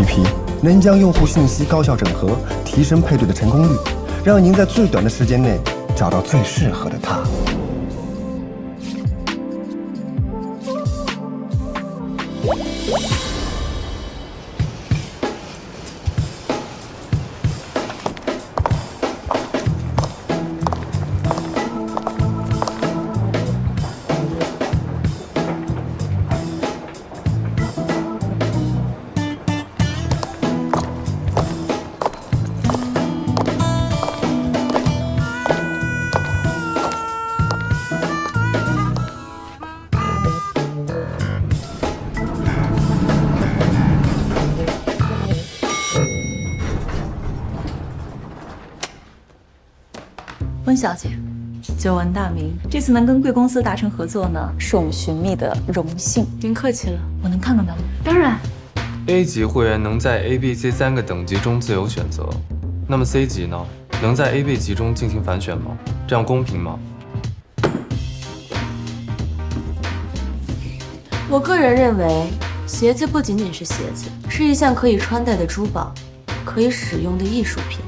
APP 能将用户信息高效整合，提升配对的成功率，让您在最短的时间内找到最适合的他。温小姐，久闻大名，这次能跟贵公司达成合作呢，是我们寻觅的荣幸。您客气了，我能看看到吗？当然。A 级会员能在 A、B、C 3个等级中自由选择，那么 C 级呢？能在 A、B 级中进行反选吗？这样公平吗？我个人认为，鞋子不仅仅是鞋子，是一项可以穿戴的珠宝，可以使用的艺术品。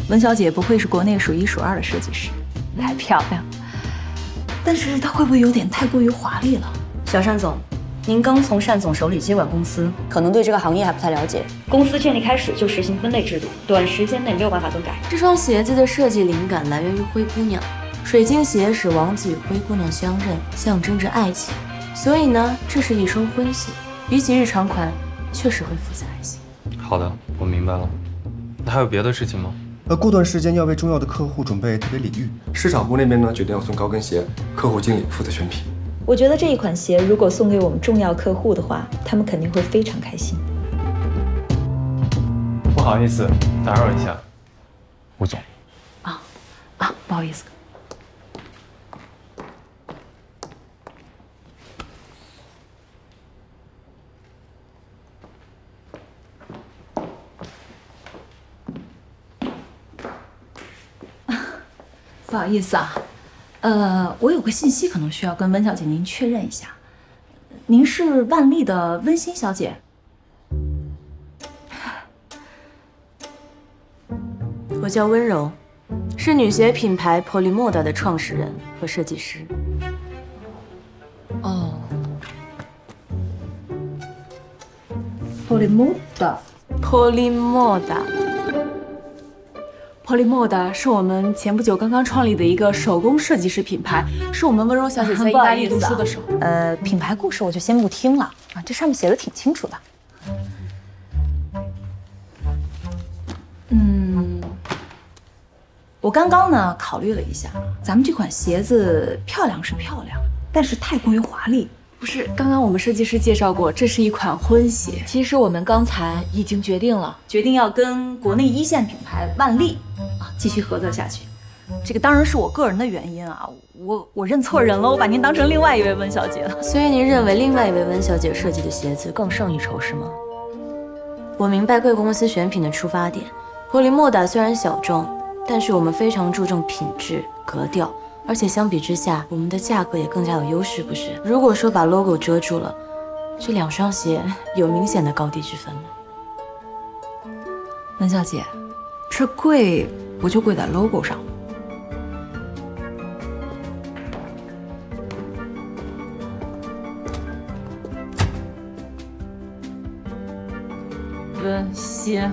温小姐不愧是国内数一数二的设计师，太漂亮了。但是她会不会有点太过于华丽了？小单总，您刚从单总手里接管公司，可能对这个行业还不太了解。公司建立开始就实行分类制度，短时间内没有办法更改。这双鞋子的设计灵感来源于灰姑娘，水晶鞋使王子与灰姑娘相认，象征着爱情。所以呢，这是一双婚鞋，比起日常款，确实会复杂一些。好的，我明白了。那还有别的事情吗？过段时间要为重要的客户准备特别礼遇，市场部那边呢决定要送高跟鞋，客户经理负责选品。我觉得这一款鞋如果送给我们重要客户的话，他们肯定会非常开心。不好意思，打扰一下，吴总。不好意思。不好意思啊，我有个信息可能需要跟温小姐您确认一下。您是万丽的温馨小姐？我叫温柔，是女鞋品牌 Polymoda 的创始人和设计师。哦 ，Polymoda。Polymoda 是我们前不久刚刚创立的一个手工设计师品牌，是我们温柔小姐在意大利读书的时候。品牌故事我就先不听了啊，这上面写的挺清楚的。我刚刚呢考虑了一下，咱们这款鞋子漂亮是漂亮，但是太过于华丽。不是，刚刚我们设计师介绍过，这是一款婚鞋。其实我们刚才已经决定了，要跟国内一线品牌万丽继续合作下去。这个当然是我个人的原因啊，我认错人了，我把您当成另外一位温小姐了。所以您认为另外一位温小姐设计的鞋子更胜一筹是吗？我明白贵公司选品的出发点，Polymoda虽然小众，但是我们非常注重品质、格调。而且相比之下，我们的价格也更加有优势，不是？如果说把 logo 遮住了，这两双鞋有明显的高低之分吗？温小姐，这贵不就贵在 logo 上？温馨。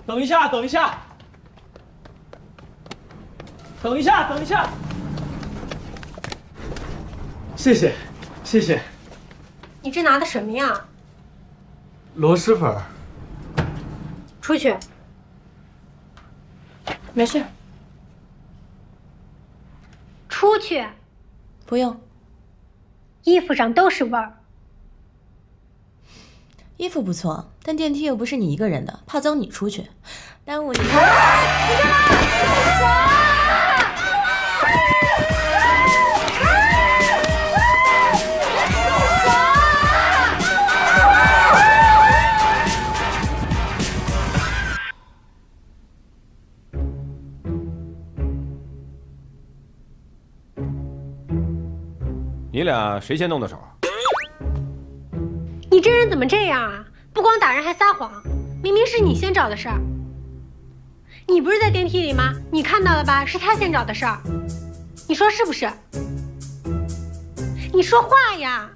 等一下，等一下，等一下，等一下，谢谢，谢谢。你这拿的什么呀？螺蛳粉。出去。没事。出去。不用。衣服上都是味儿。衣服不错，但电梯又不是你一个人的，怕脏你出去，耽误你。你俩谁先动的手？你这人怎么这样啊？不光打人还撒谎，明明是你先找的事儿。你不是在电梯里吗？你看到了吧？是他先找的事儿，你说是不是？你说话呀！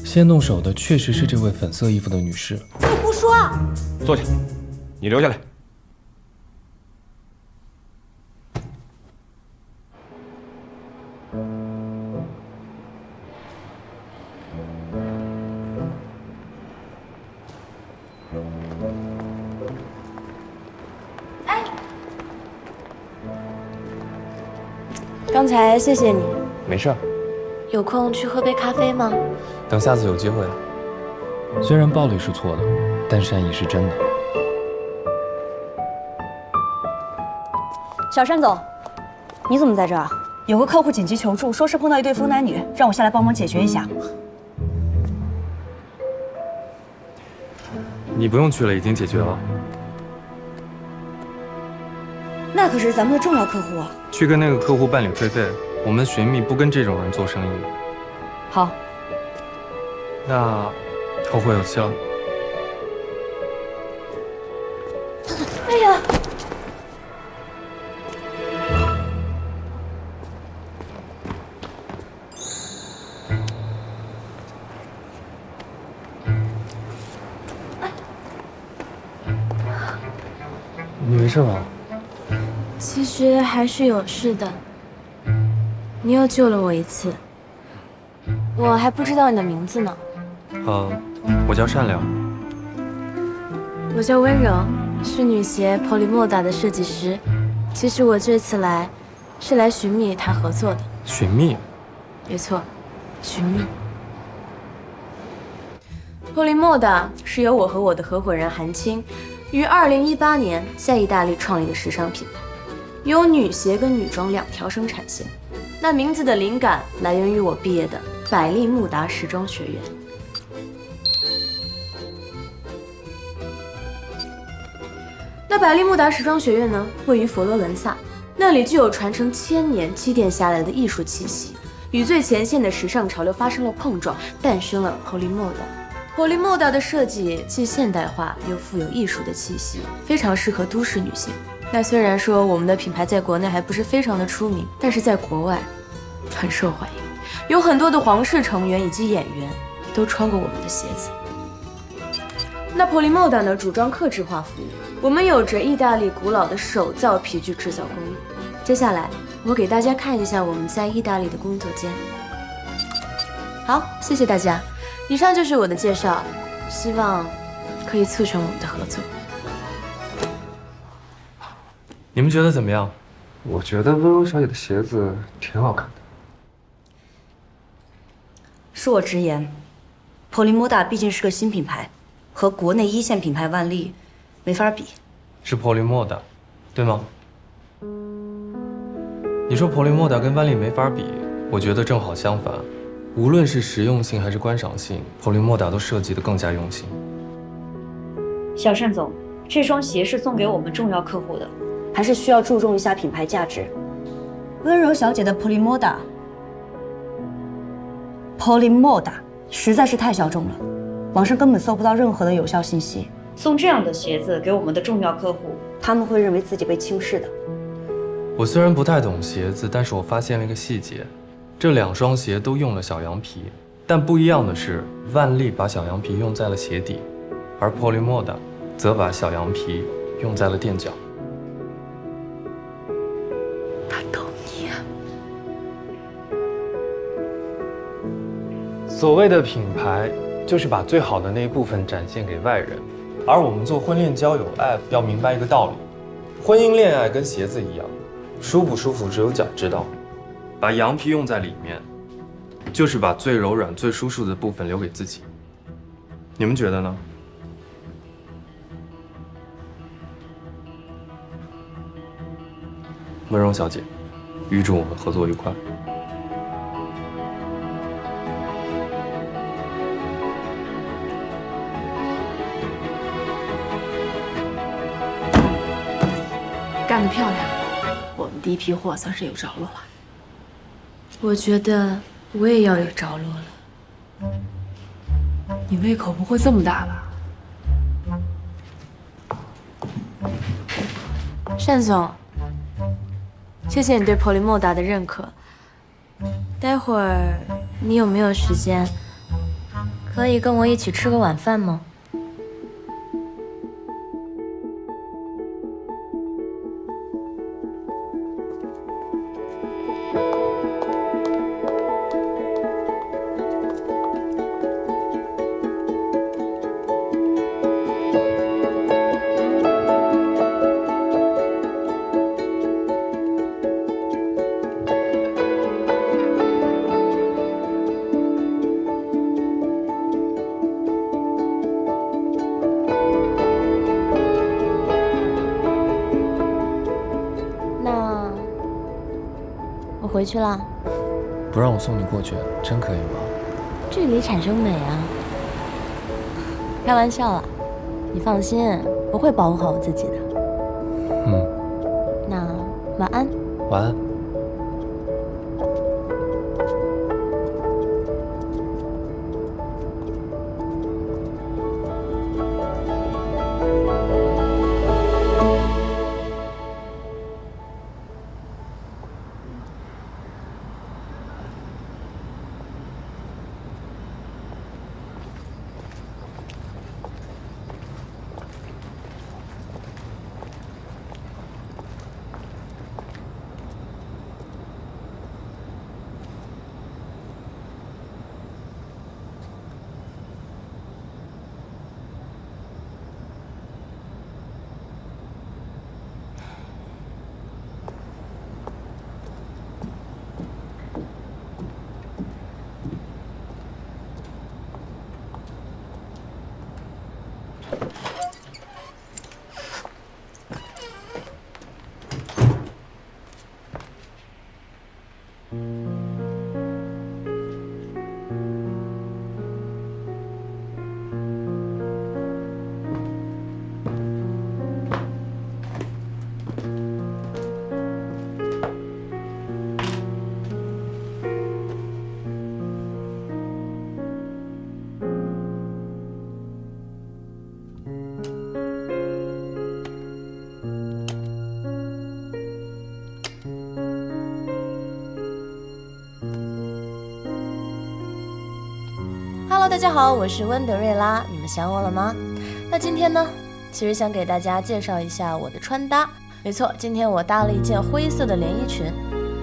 先动手的确实是这位粉色衣服的女士。我不说。坐下，你留下来。刚才谢谢你。没事儿，有空去喝杯咖啡吗？等下次有机会。虽然暴力是错的，但善意是真的。小单总，你怎么在这儿？有个客户紧急求助，说是碰到一对疯男女，让我下来帮忙解决一下。你不用去了，已经解决了。那可是咱们的重要客户啊！去跟那个客户办理退费，我们寻觅不跟这种人做生意。好，那后会有期了。哎呀！你没事吧？其实还是有事的。你又救了我一次，我还不知道你的名字呢。我叫善良。我叫温柔，是女鞋 Polymoda 的设计师。其实我这次来，是来寻觅谈合作的。寻觅？没错，寻觅。Polymoda 是由我和我的合伙人韩青于2018年在意大利创立的时尚品牌，有女鞋跟女装2条生产线。那名字的灵感来源于我毕业的百利慕达时装学院。那百利慕达时装学院呢，位于佛罗伦萨，那里具有传承1000年积淀下来的艺术气息，与最前线的时尚潮流发生了碰撞，诞生了 Polymoda。Polymoda 的设计既现代化又富有艺术的气息，非常适合都市女性。那虽然说我们的品牌在国内还不是非常的出名，但是在国外很受欢迎，有很多的皇室成员以及演员都穿过我们的鞋子。那 Polymoda 呢，主张客制化服务，我们有着意大利古老的手造皮具制造工艺。接下来我给大家看一下我们在意大利的工作间。好，谢谢大家。以上就是我的介绍，希望可以促成我们的合作。你们觉得怎么样？我觉得温柔小姐的鞋子挺好看的。恕我直言，Polymoda 毕竟是个新品牌，和国内1线品牌万丽没法比。是 Polymoda， 对吗？你说 Polymoda 跟万丽没法比，我觉得正好相反。无论是实用性还是观赏性，Polymoda 都设计得更加用心。小单总，这双鞋是送给我们重要客户的，还是需要注重一下品牌价值。温柔小姐的 Polymoda 实在是太小众了，网上根本搜不到任何的有效信息。送这样的鞋子给我们的重要客户，他们会认为自己被轻视的。我虽然不太懂鞋子，但是我发现了一个细节，这2双鞋都用了小羊皮，但不一样的是，万丽把小羊皮用在了鞋底，而 Polymoda 则把小羊皮用在了垫脚。他懂你啊！所谓的品牌，就是把最好的那一部分展现给外人。而我们做婚恋交友 App 要明白一个道理：婚姻恋爱跟鞋子一样，舒不舒服只有脚知道。把羊皮用在里面，就是把最柔软、最舒适的部分留给自己。你们觉得呢？温柔小姐，预祝我们合作愉快。干得漂亮！我们第一批货算是有着落了。我觉得我也要有着落了。你胃口不会这么大吧？单总，谢谢你对 Polymoda 的认可。待会儿你有没有时间，可以跟我一起吃个晚饭吗？我回去了。不让我送你过去，真可以吗？距离产生美啊！开玩笑啦，你放心，我会保护好我自己的。那晚安。晚安。Hello， 大家好，我是温德瑞拉，你们想我了吗？那今天呢，其实想给大家介绍一下我的穿搭。没错，今天我搭了一件灰色的连衣裙，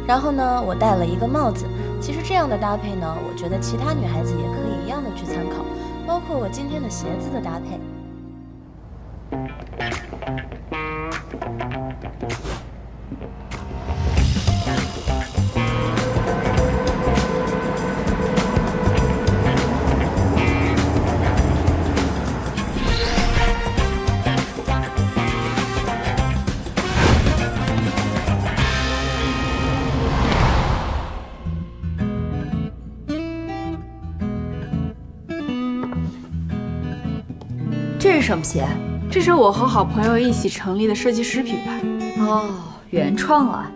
然后呢，我戴了一个帽子。其实这样的搭配呢，我觉得其他女孩子也可以一样的去参考，包括我今天的鞋子的搭配。这是什么鞋？这是我和好朋友一起成立的设计师品牌。哦，原创啊。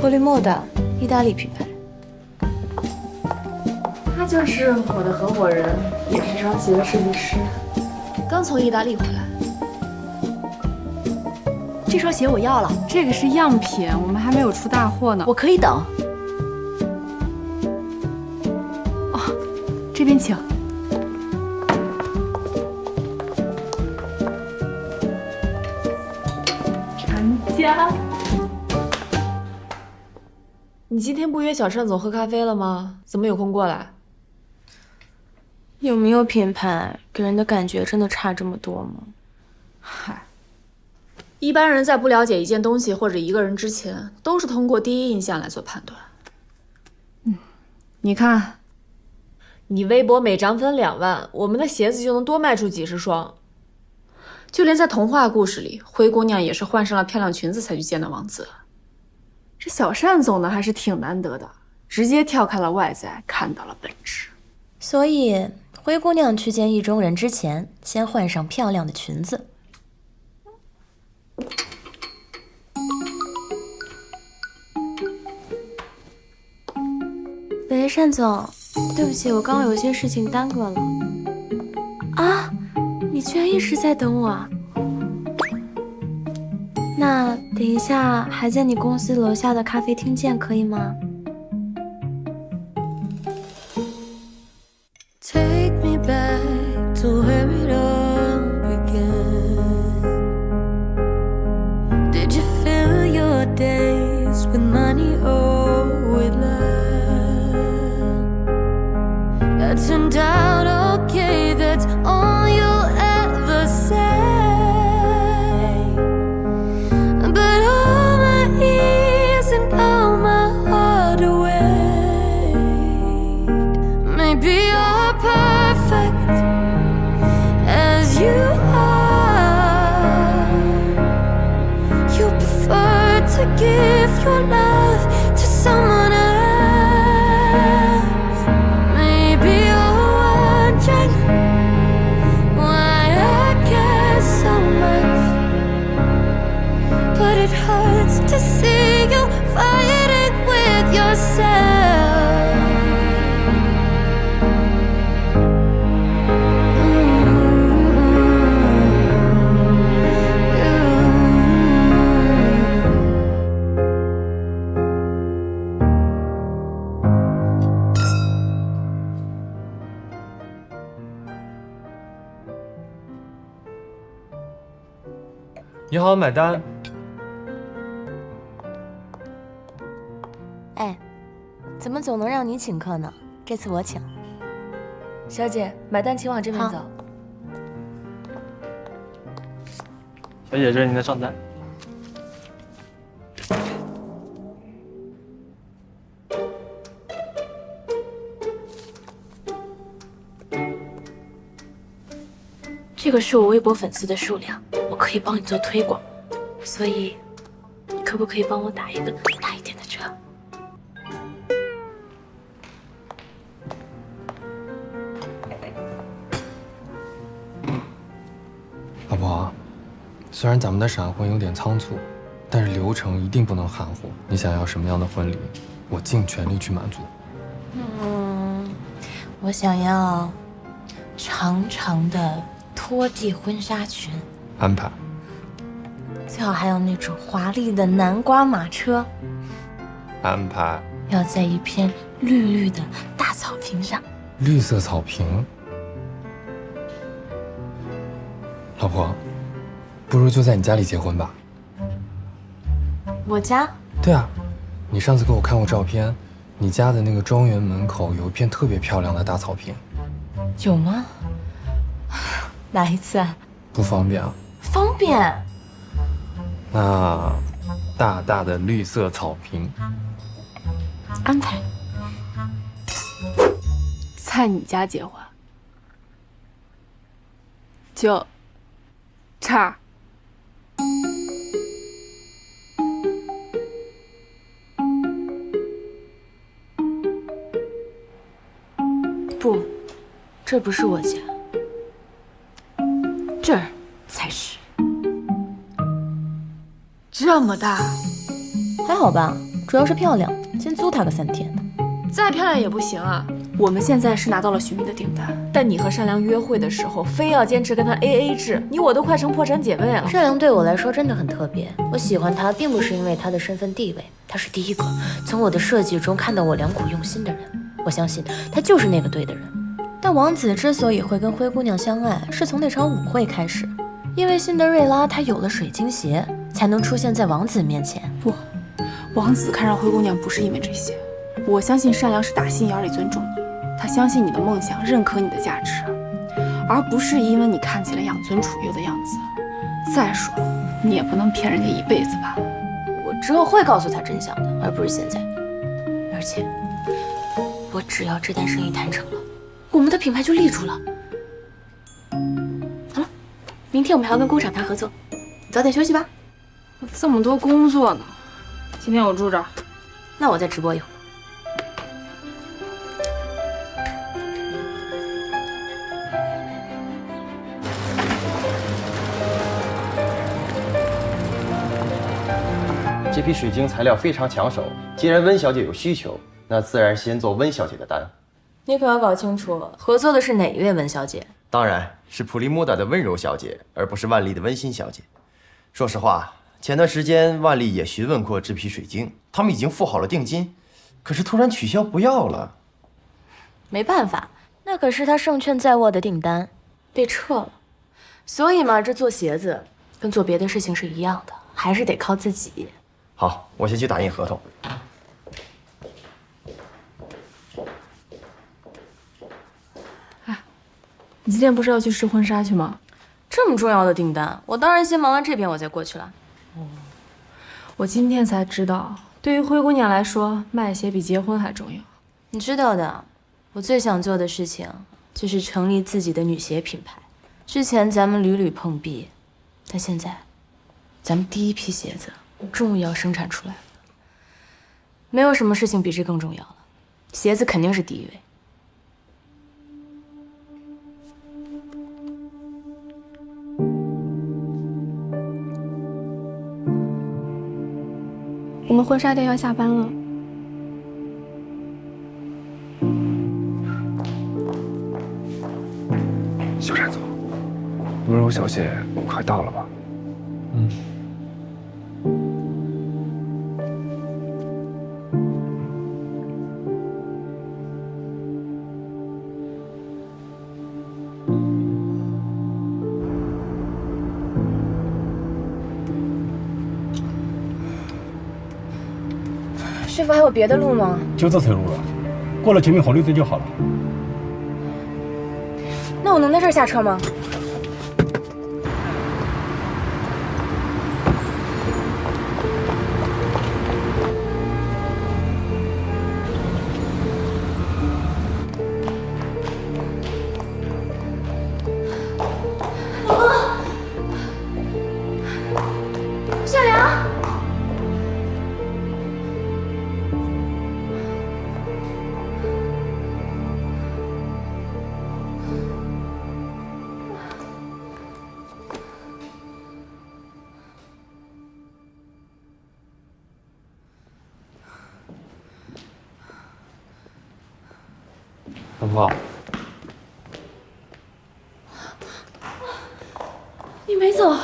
Polymoda， 意大利品牌。他就是我的合伙人，也是这双鞋的设计师，刚从意大利回来。这双鞋我要了，这个是样品，我们还没有出大货呢。我可以等。哦，这边请。成家。你今天不约小单总喝咖啡了吗？怎么有空过来？有没有品牌给人的感觉真的差这么多吗？嗨，一般人在不了解一件东西或者一个人之前，都是通过第一印象来做判断。你看，你微博每涨粉2万，我们的鞋子就能多卖出几10双。就连在童话故事里，灰姑娘也是换上了漂亮裙子才去见的王子。这小单总呢，还是挺难得的，直接跳开了外在，看到了本质。所以，灰姑娘去见意中人之前，先换上漂亮的裙子。喂，单总，对不起，我刚刚有些事情耽搁了。啊，你居然一直在等我啊？那等一下还在你公司楼下的咖啡厅见，可以吗？Take me back to where it all began. Did you fill your days with money or with love? That turned out okay, that's all you'll ever say. But all my ears and all my heart away. Maybe you're perfect as you are. You prefer to give your love to someone else. Maybe you're wondering why I care so much, but it hurts to see you fighting with yourself.你好，买单。哎，怎么总能让你请客呢？这次我请。小姐，买单请往这边走。小姐，这是您的账单。这个是我微博粉丝的数量，我可以帮你做推广，所以你可不可以帮我打一个大一点的折？老婆，虽然咱们的闪婚有点仓促，但是流程一定不能含糊。你想要什么样的婚礼，我尽全力去满足。我想要长长的拖地婚纱裙，安排。最好还有那种华丽的南瓜马车，安排。要在一片绿绿的大草坪上。绿色草坪。老婆，不如就在你家里结婚吧。我家？对啊，你上次给我看过照片，你家的那个庄园门口有一片特别漂亮的大草坪。有吗？哪一次啊？不方便啊。方便。那大大的绿色草坪，安排。在你家结婚，就这儿。不，这不是我家，这儿才是。这么大，还好吧，主要是漂亮，先租它个3天。再漂亮也不行啊！我们现在是拿到了许宓的订单，但你和善良约会的时候，非要坚持跟他 AA 制，你我都快成破产姐妹了。善良对我来说真的很特别，我喜欢他，并不是因为他的身份地位，他是第一个从我的设计中看到我良苦用心的人。我相信他就是那个对的人。但王子之所以会跟灰姑娘相爱，是从那场舞会开始，因为辛德瑞拉她有了水晶鞋，才能出现在王子面前。不，王子看上灰姑娘不是因为这些。我相信善良是打心眼里尊重你，他相信你的梦想，认可你的价值，而不是因为你看起来养尊处优的样子。再说，你也不能骗人家一辈子吧？我之后会告诉他真相的，而不是现在。而且，我只要这单生意谈成了，我们的品牌就立住了。好了，明天我们还要跟工厂谈合作，你早点休息吧。我这么多工作呢，今天我住这儿。那我再直播一会儿。这批水晶材料非常抢手，既然温小姐有需求，那自然先做温小姐的单。你可要搞清楚，合作的是哪一位温小姐？当然是普利莫达的温柔小姐，而不是万丽的温馨小姐。说实话，前段时间万丽也询问过这批水晶，他们已经付好了定金，可是突然取消不要了。没办法，那可是他胜券在握的订单，被撤了。所以嘛，这做鞋子跟做别的事情是一样的，还是得靠自己。好，我先去打印合同。你今天不是要去试婚纱去吗？这么重要的订单，我当然先忙完这边，我再过去了。我今天才知道，对于灰姑娘来说，卖鞋比结婚还重要。你知道的，我最想做的事情就是成立自己的女鞋品牌。之前咱们屡屡碰壁，但现在，咱们第一批鞋子终于要生产出来了。没有什么事情比这更重要了，鞋子肯定是第一位。我们婚纱店要下班了。小单总，温柔小姐快到了吧？师傅，还有别的路吗？就这条路了，过了前面红绿灯就好了。那我能在这儿下车吗？老公，夏良。老婆，你没走？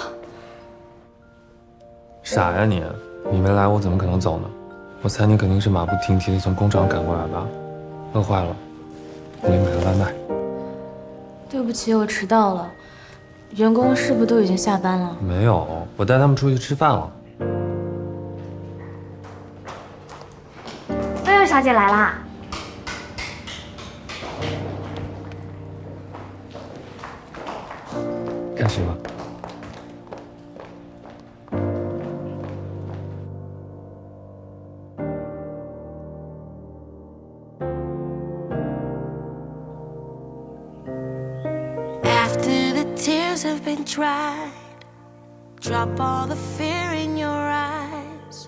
傻呀你！你没来，我怎么可能走呢？我猜你肯定是马不停蹄的从工厂赶过来吧？饿坏了，我给你买个外卖。对不起，我迟到了。员工是不是都已经下班了？没有，我带他们出去吃饭了。温柔小姐来啦！看谁吧。After the tears have been dried, drop all the fear in your eyes.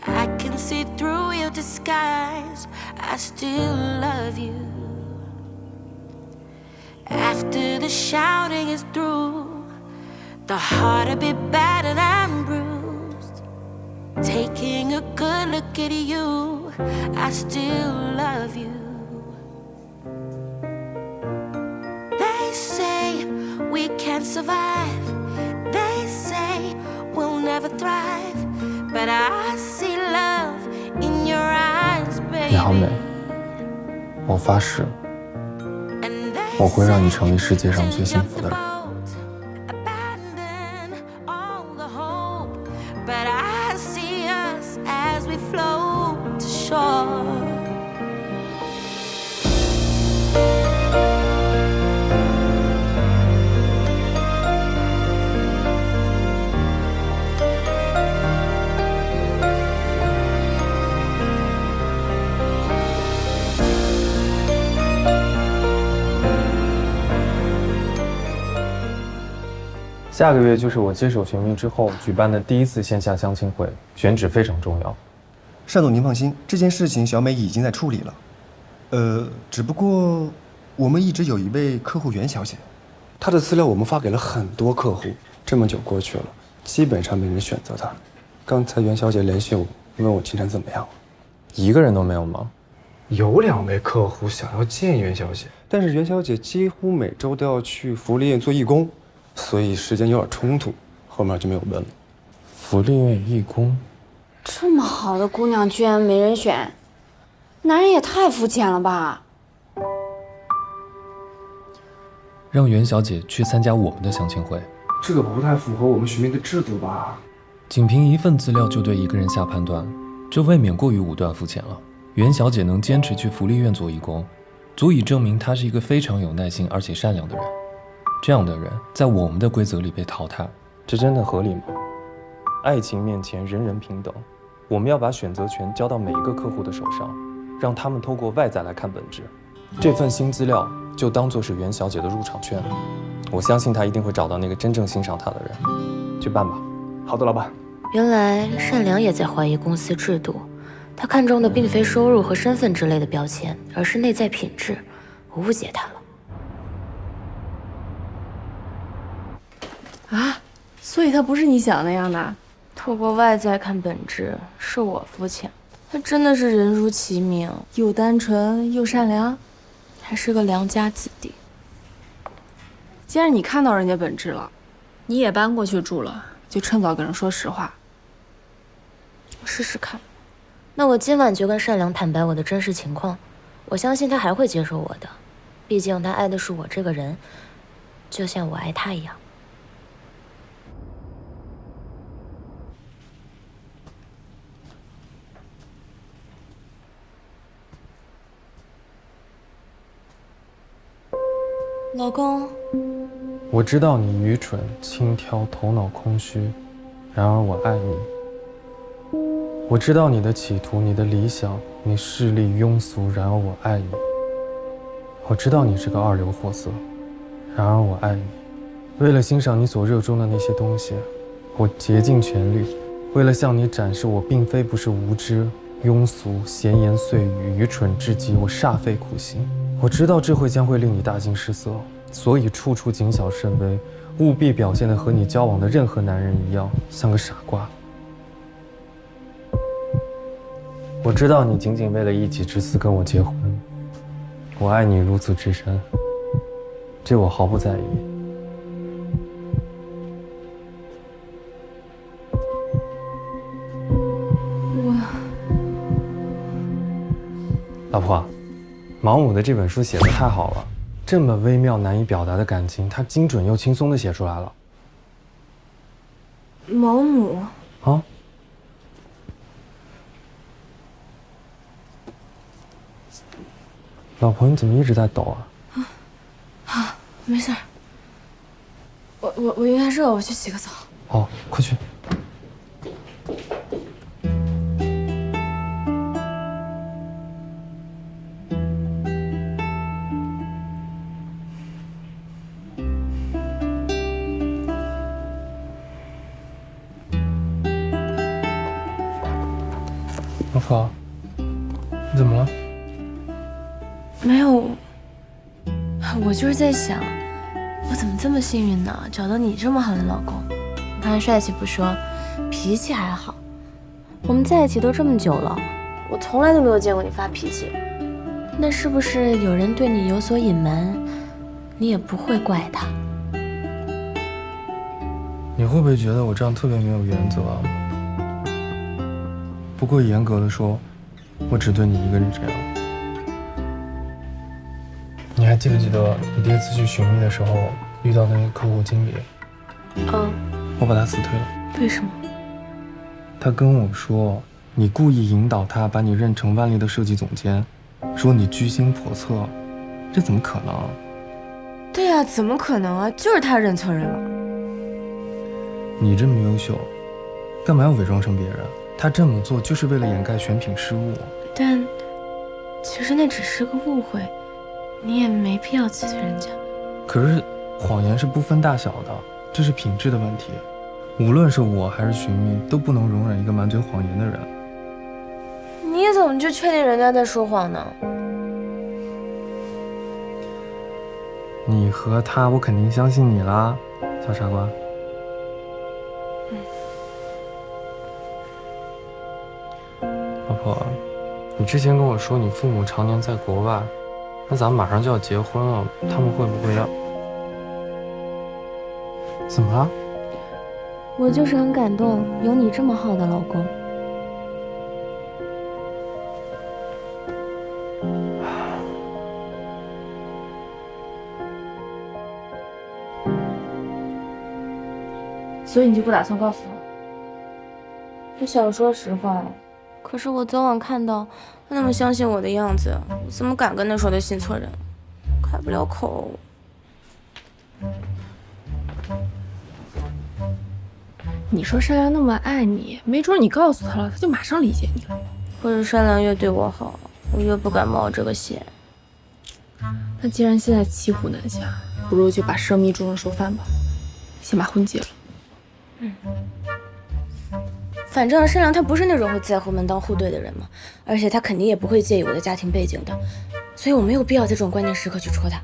I can see through your disguise. I still love you. After the shouting is through, the heart a bit battered and bruised. Taking a good look at you, I still love you. They say we can't survive. They say we'll never thrive. But I see love in your eyes, 你好美， baby. 我发誓，我会让你成为世界上最幸福的人。 But I see us as we float to shore. 下个月就是我接手寻觅之后举办的第1次线下相亲会，选址非常重要。单总您放心，这件事情小美已经在处理了。只不过我们一直有一位客户袁小姐，她的资料我们发给了很多客户，这么久过去了，基本上没人选择她。刚才袁小姐联系我，问我进展怎么样，一个人都没有吗？有2位客户想要见袁小姐，但是袁小姐几乎每周都要去福利院做义工，所以时间有点冲突，后面就没有问了。福利院义工，这么好的姑娘居然没人选，男人也太肤浅了吧！让袁小姐去参加我们的相亲会，这个不太符合我们寻觅的制度吧？仅凭一份资料就对一个人下判断，这未免过于武断肤浅了。袁小姐能坚持去福利院做义工，足以证明她是一个非常有耐心而且善良的人。这样的人在我们的规则里被淘汰，这真的合理吗？爱情面前人人平等，我们要把选择权交到每一个客户的手上，让他们透过外在来看本质。这份新资料就当作是袁小姐的入场券，我相信她一定会找到那个真正欣赏她的人。去办吧。好的，老板。原来善良也在怀疑公司制度，他看中的并非收入和身份之类的标签，而是内在品质。我误解他了。啊，所以他不是你想那样的。透过外在看本质，是我肤浅。他真的是人如其名，又单纯又善良，还是个良家子弟。既然你看到人家本质了，你也搬过去住了，就趁早跟人说实话。试试看。那我今晚就跟善良坦白我的真实情况，我相信他还会接受我的，毕竟他爱的是我这个人，就像我爱他一样。老公，我知道你愚蠢、轻佻、头脑空虚，然而我爱你。我知道你的企图、你的理想，你势利庸俗，然而我爱你。我知道你是个二流货色，然而我爱你。为了欣赏你所热衷的那些东西，我竭尽全力；为了向你展示我并非不是无知、庸俗、闲言碎语、愚蠢至极，我煞费苦心。我知道这将会令你大惊失色，所以处处谨小慎微，务必表现得和你交往的任何男人一样，像个傻瓜。我知道你仅仅为了一己之私跟我结婚，我爱你如此之深，这我毫不在意。老婆，毛姆的这本书写得太好了，这么微妙难以表达的感情，他精准又轻松地写出来了。毛姆啊？老婆，你怎么一直在抖啊？好，没事儿。我有点热，我去洗个澡。哦，快去。老婆，你怎么了？没有，我就是在想，我怎么这么幸运呢？找到你这么好的老公。你看帅气不说，脾气还好。我们在一起都这么久了，我从来都没有见过你发脾气。那是不是有人对你有所隐瞒，你也不会怪他？你会不会觉得我这样特别没有原则啊？不过严格的说，我只对你一个人这样。你还记不记得你第一次去寻觅的时候遇到那个客户经理？我把他辞退了。为什么？他跟我说，你故意引导他把你认成万丽的设计总监，说你居心叵测，这怎么可能？对呀，怎么可能啊？就是他认错人了。你这么优秀，干嘛要伪装成别人？他这么做就是为了掩盖选品失误。但其实那只是个误会，你也没必要辞退人家。可是谎言是不分大小的，这是品质的问题。无论是我还是寻觅，都不能容忍一个满嘴谎言的人。你怎么就确定人家在说谎呢？你和他，我肯定相信你啦，小傻瓜。老婆，你之前跟我说你父母常年在国外，那咱们马上就要结婚了，他们会不会要？怎么了？我就是很感动，有你这么好的老公。所以你就不打算告诉他？我想说实话，可是我早晚看到他那么相信我的样子，我怎么敢跟他说他信错人？开不了口。你说善良那么爱你，没准你告诉他了，他就马上理解你了。可是善良越对我好，我越不敢冒这个险。那既然现在骑虎难下，不如就把生米煮成熟饭吧，先把婚结了。反正善良他不是那种会在乎门当户对的人嘛，而且他肯定也不会介意我的家庭背景的，所以我没有必要在这种关键时刻去戳他。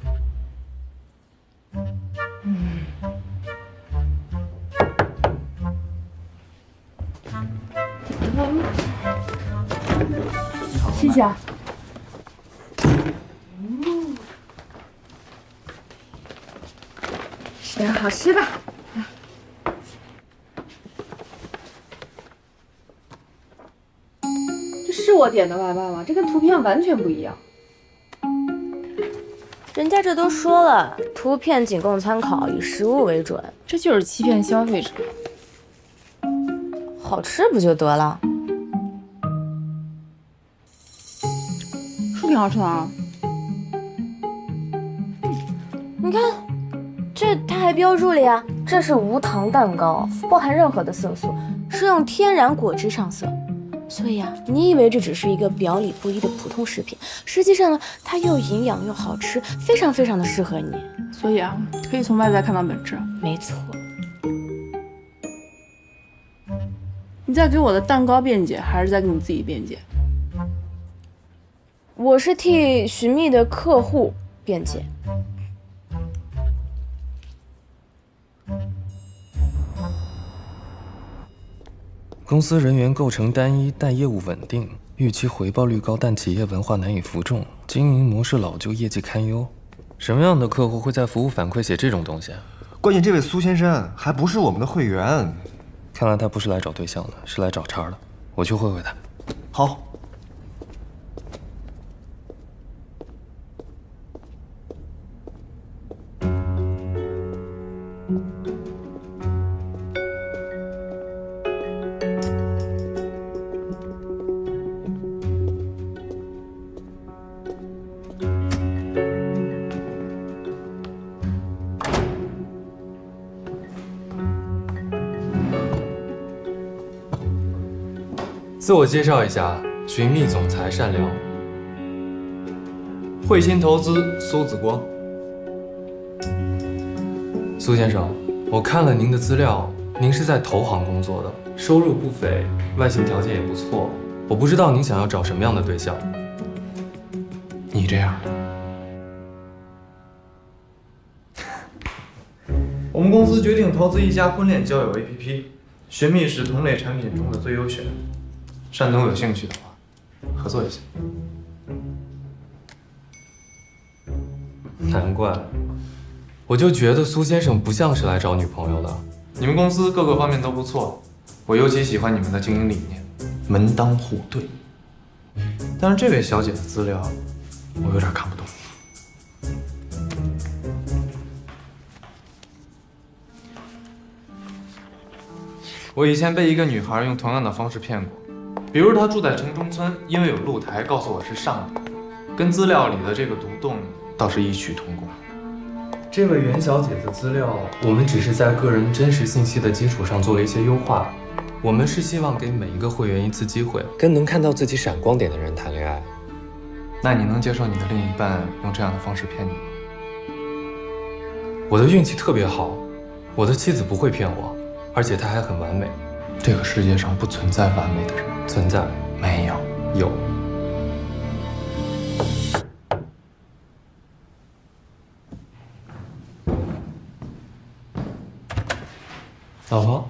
谢谢啊。吃点好吃的。这是我点的外卖吗？这跟图片完全不一样。人家这都说了，图片仅供参考，以实物为准。这就是欺骗消费者。好吃不就得了？是挺好吃的啊。你看，这它还标注了呀，这是无糖蛋糕，不含任何的色素，是用天然果汁上色。所以啊，你以为这只是一个表里不一的普通食品，实际上呢，它又营养又好吃，非常非常的适合你。所以啊，可以从外在看到本质。没错。你在给我的蛋糕辩解，还是在给你自己辩解？我是替寻觅的客户辩解。公司人员构成单一，但业务稳定，预期回报率高，但企业文化难以服众，经营模式老旧，业绩堪忧。什么样的客户会在服务反馈写这种东西啊？关键这位苏先生还不是我们的会员，看来他不是来找对象的，是来找茬的。我去会会他。好。自我介绍一下，寻觅总裁善良，汇鑫投资苏子光。苏先生，我看了您的资料，您是在投行工作的，收入不菲，外形条件也不错。我不知道您想要找什么样的对象。你这样的。我们公司决定投资一家婚恋交友 APP， 寻觅是同类产品中的最优选。单总有兴趣的话，合作一下。难怪，我就觉得苏先生不像是来找女朋友的。你们公司各个方面都不错，我尤其喜欢你们的经营理念，门当户对。但是这位小姐的资料，我有点看不懂。我以前被一个女孩用同样的方式骗过。比如他住在城中村，因为有露台，告诉我是上等，跟资料里的这个独栋倒是异曲同工。这位袁小姐的资料，我们只是在个人真实信息的基础上做了一些优化。我们是希望给每一个会员一次机会，跟能看到自己闪光点的人谈恋爱。那你能接受你的另一半用这样的方式骗你吗？我的运气特别好，我的妻子不会骗我，而且她还很完美。这个世界上不存在完美的人，存在？没有，有。老婆。